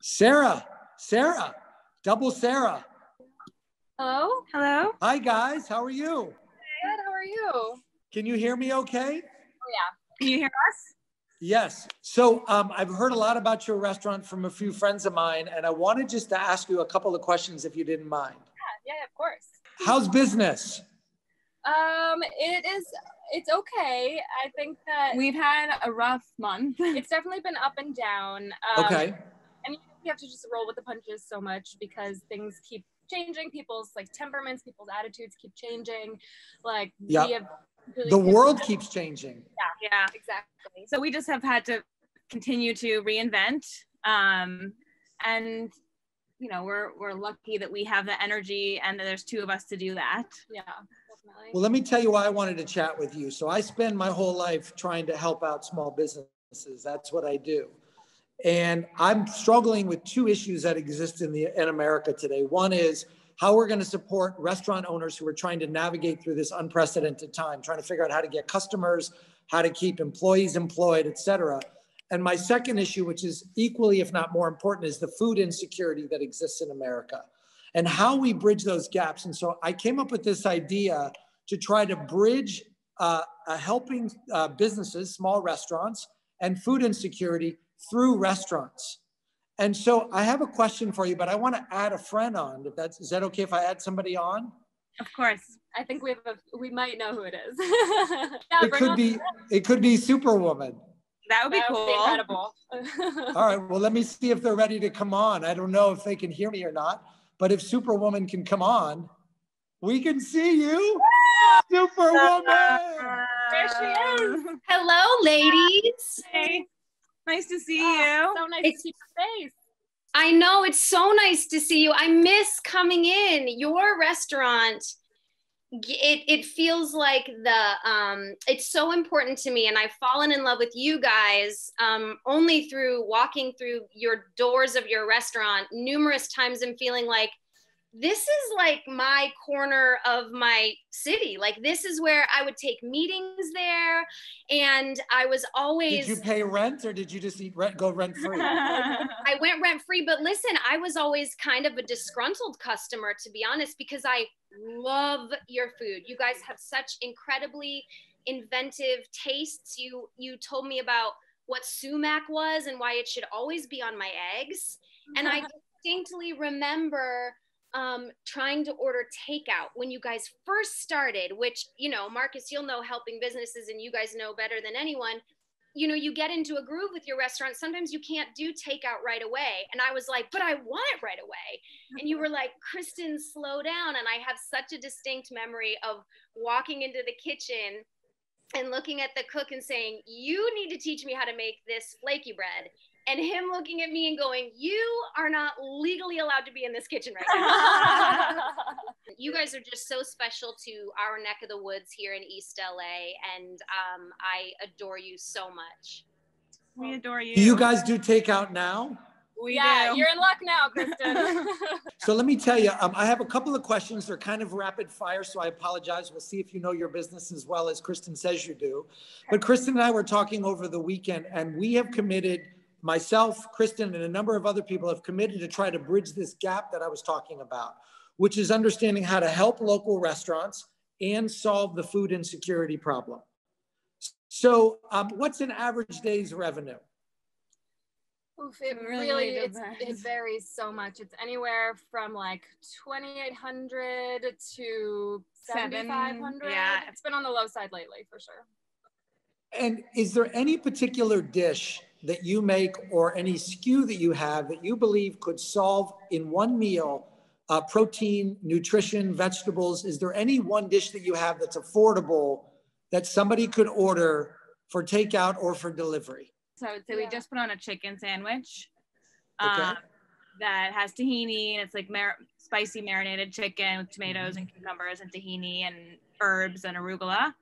Sarah, double Sarah. Hello? Hello? Hi guys, how are you? Good, how are you? Can you hear me okay? Oh yeah. Can you hear us? Yes. So I've heard a lot about your restaurant from a few friends of mine, and I wanted just to ask you a couple of questions if you didn't mind. Yeah, of course. How's business? It's okay. I think that We've had a rough month. it's definitely been up and down. Okay. I mean, you have to just roll with the punches so much because things keep changing. People's like temperaments, people's attitudes keep changing. Like Yep. we have The world keeps changing. Yeah, exactly. So we just have had to continue to reinvent. And you know, we're lucky that we have the energy and that there's two of us to do that. Yeah, definitely. Well, let me tell you why I wanted to chat with you. So I spend my whole life trying to help out small businesses. That's what I do. And I'm struggling with two issues that exist in America today. One is how we're going to support restaurant owners who are trying to navigate through this unprecedented time, trying to figure out how to get customers, how to keep employees employed, et cetera. And my second issue, which is equally, if not more important, is the food insecurity that exists in America and how we bridge those gaps. And so I came up with this idea to try to bridge helping businesses, small restaurants, and food insecurity through restaurants. And so I have a question for you, but I want to add a friend on. Is that okay if I add somebody on? Of course. I think we might know who it is. It could be Superwoman. That would be cool. Be incredible. All right, well, let me see if they're ready to come on. I don't know if they can hear me or not, but if Superwoman can come on, we can see you. Superwoman! There she is. Hello, ladies. Hey, nice to see Oh, you. so nice to see your face. I know, it's so nice to see you. I miss coming in. Your restaurant, it feels like it's so important to me, and I've fallen in love with you guys only through walking through your doors of your restaurant numerous times and feeling like this is like my corner of my city. Like this is where I would take meetings there, and I was always— Did you pay rent or did you just go rent free? I went rent free, but listen, I was always kind of a disgruntled customer, to be honest, because I love your food. You guys have such incredibly inventive tastes. You told me about what sumac was and why it should always be on my eggs. And I distinctly remember trying to order takeout when you guys first started, which, you know, Marcus, you'll know, helping businesses, and you guys know better than anyone, you know, you get into a groove with your restaurant. Sometimes you can't do takeout right away. And I was like, but I want it right away. And you were like, Kristen, slow down. And I have such a distinct memory of walking into the kitchen and looking at the cook and saying, you need to teach me how to make this flaky bread. And him looking at me and going, you are not legally allowed to be in this kitchen right now. You guys are just so special to our neck of the woods here in East LA. And I adore you so much. We adore you. Do you guys do takeout now? We Yeah, do. you're in luck now, Kristen. So let me tell you, I have a couple of questions. They're kind of rapid fire, so I apologize. We'll see if you know your business as well as Kristen says you do. But Kristen and I were talking over the weekend, and we have committed— myself, Kristen, and a number of other people have committed to try to bridge this gap that I was talking about, which is understanding how to help local restaurants and solve the food insecurity problem. So what's an average day's revenue? Oof, it varies so much. It's anywhere from like 2,800 to 7,500. Yeah. It's been on the low side lately for sure. And is there any particular dish that you make or any SKU that you have that you believe could solve in one meal protein, nutrition, vegetables? Is there any one dish that you have that's affordable that somebody could order for takeout or for delivery? So we just put on a chicken sandwich Okay. that has tahini, and it's like spicy marinated chicken with tomatoes and cucumbers and tahini and herbs and arugula.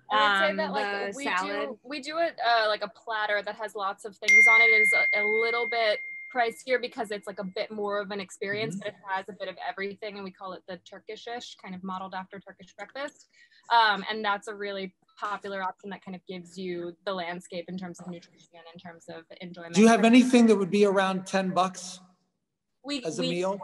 I would say that like we do it like a platter that has lots of things on it. It is a little bit pricier because it's like a bit more of an experience, but it has a bit of everything, and we call it the Turkish-ish, kind of modeled after Turkish breakfast. And that's a really popular option that kind of gives you the landscape in terms of nutrition, in terms of enjoyment. Do you have anything that would be around $10 as a meal?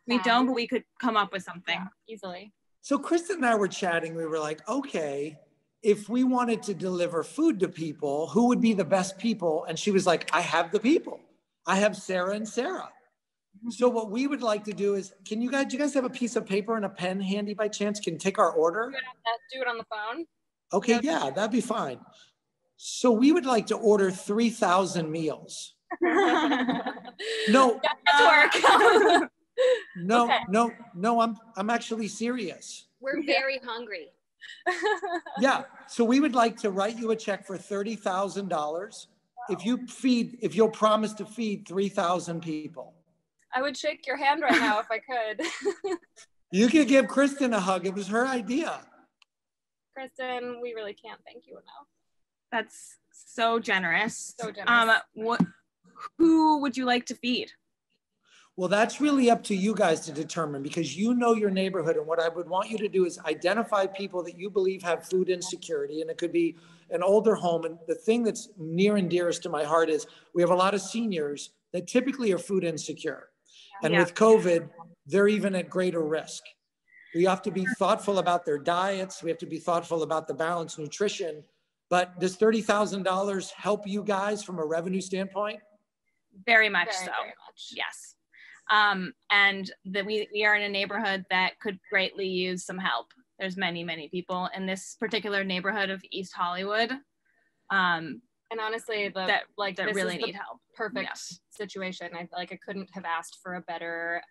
We don't, but we could come up with something. Yeah, easily. So Kristen and I were chatting. We were like, okay, if we wanted to deliver food to people, who would be the best people? And she was like, I have the people. I have Sarah and Sarah. So what we would like to do is, do you guys have a piece of paper and a pen handy by chance? Can take our order? Do it on the phone. Okay, yeah, that'd be fine. So we would like to order 3,000 meals. No. That's work. No, okay. No, I'm actually serious. We're very hungry. Yeah, so we would like to write you a check for $30,000 if you'll promise to feed 3,000 people. I would shake your hand right now if I could. You could give Kristen a hug. It was her idea. Kristen, we really can't thank you enough. That's so generous. So generous. Who would you like to feed? Well, that's really up to you guys to determine, because you know your neighborhood. And what I would want you to do is identify people that you believe have food insecurity. And it could be an older home. And the thing that's near and dearest to my heart is we have a lot of seniors that typically are food insecure. And with COVID, they're even at greater risk. We have to be thoughtful about their diets. We have to be thoughtful about the balanced nutrition. But does $30,000 help you guys from a revenue standpoint? Very much so. Very much. Yes. And that we are in a neighborhood that could greatly use some help. There's many, many people in this particular neighborhood of East Hollywood. And honestly, that really need help. Perfect situation. I feel like I couldn't have asked for a better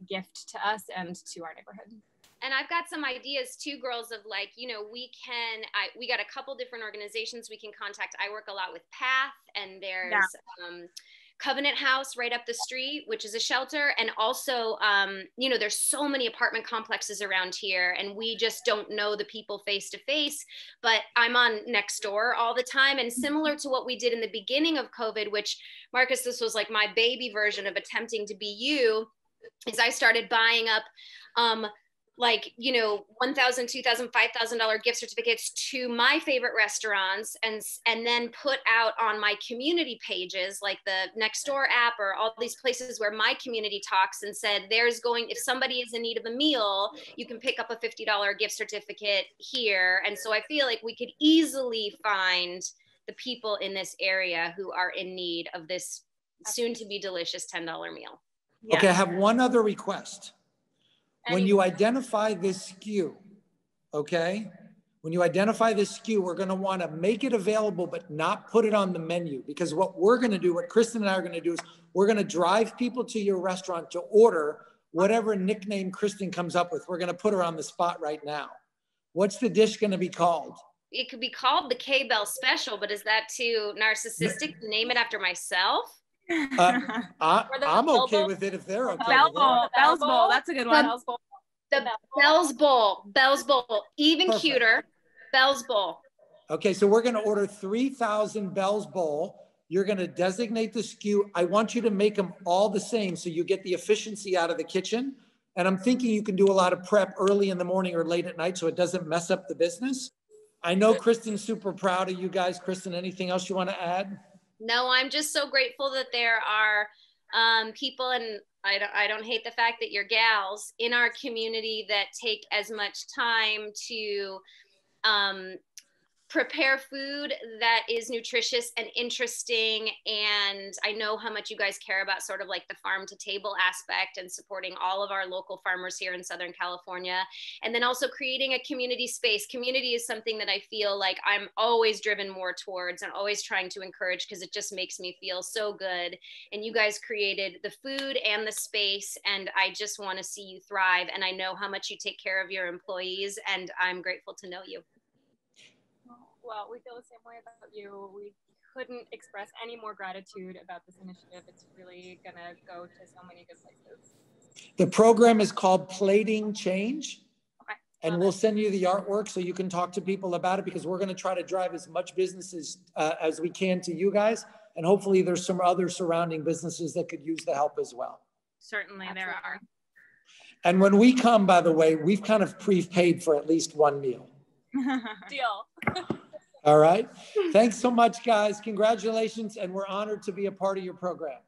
gift to us and to our neighborhood. And I've got some ideas too, girls, of like, we got a couple different organizations we can contact. I work a lot with PATH, and there's Covenant House right up the street, which is a shelter. And also, there's so many apartment complexes around here, and we just don't know the people face to face, but I'm on Nextdoor all the time. And similar to what we did in the beginning of COVID, which, Marcus, this was like my baby version of attempting to be you, is I started buying up, $1,000, $2,000, $5,000 gift certificates to my favorite restaurants, and then put out on my community pages, like the Nextdoor app or all these places where my community talks, and said, if somebody is in need of a meal, you can pick up a $50 gift certificate here. And so I feel like we could easily find the people in this area who are in need of this soon to be delicious $10 meal. Yeah. Okay, I have one other request. When you identify this SKU, okay? When you identify this SKU, we're gonna wanna make it available, but not put it on the menu. Because what we're gonna do, what Kristen and I are gonna do is we're gonna drive people to your restaurant to order whatever nickname Kristen comes up with. We're gonna put her on the spot right now. What's the dish gonna be called? It could be called the K-Bell Special, but is that too narcissistic to name it after myself? I'm okay with it if they're okay. Bell's Bowl. That's a good one. The Bell's Bowl. Even Perfect. Cuter. Bell's Bowl. Okay, so we're going to order 3,000 Bell's Bowl. You're going to designate the SKU. I want you to make them all the same so you get the efficiency out of the kitchen. And I'm thinking you can do a lot of prep early in the morning or late at night so it doesn't mess up the business. I know Kristen's super proud of you guys. Kristen, anything else you want to add? No, I'm just so grateful that there are people, and I don't hate the fact that you're gals in our community that take as much time to prepare food that is nutritious and interesting. And I know how much you guys care about sort of like the farm to table aspect and supporting all of our local farmers here in Southern California. And then also creating a community space. Community is something that I feel like I'm always driven more towards and always trying to encourage, because it just makes me feel so good. And you guys created the food and the space, and I just want to see you thrive. And I know how much you take care of your employees, and I'm grateful to know you. Well, we feel the same way about you. We couldn't express any more gratitude about this initiative. It's really gonna go to so many good places. The program is called Plating Change. Okay. And we'll send you the artwork so you can talk to people about it, because we're gonna try to drive as much businesses as we can to you guys. And hopefully there's some other surrounding businesses that could use the help as well. Certainly. Absolutely. There are. And when we come, by the way, we've kind of prepaid for at least one meal. Deal. All right. Thanks so much, guys. Congratulations. And we're honored to be a part of your program.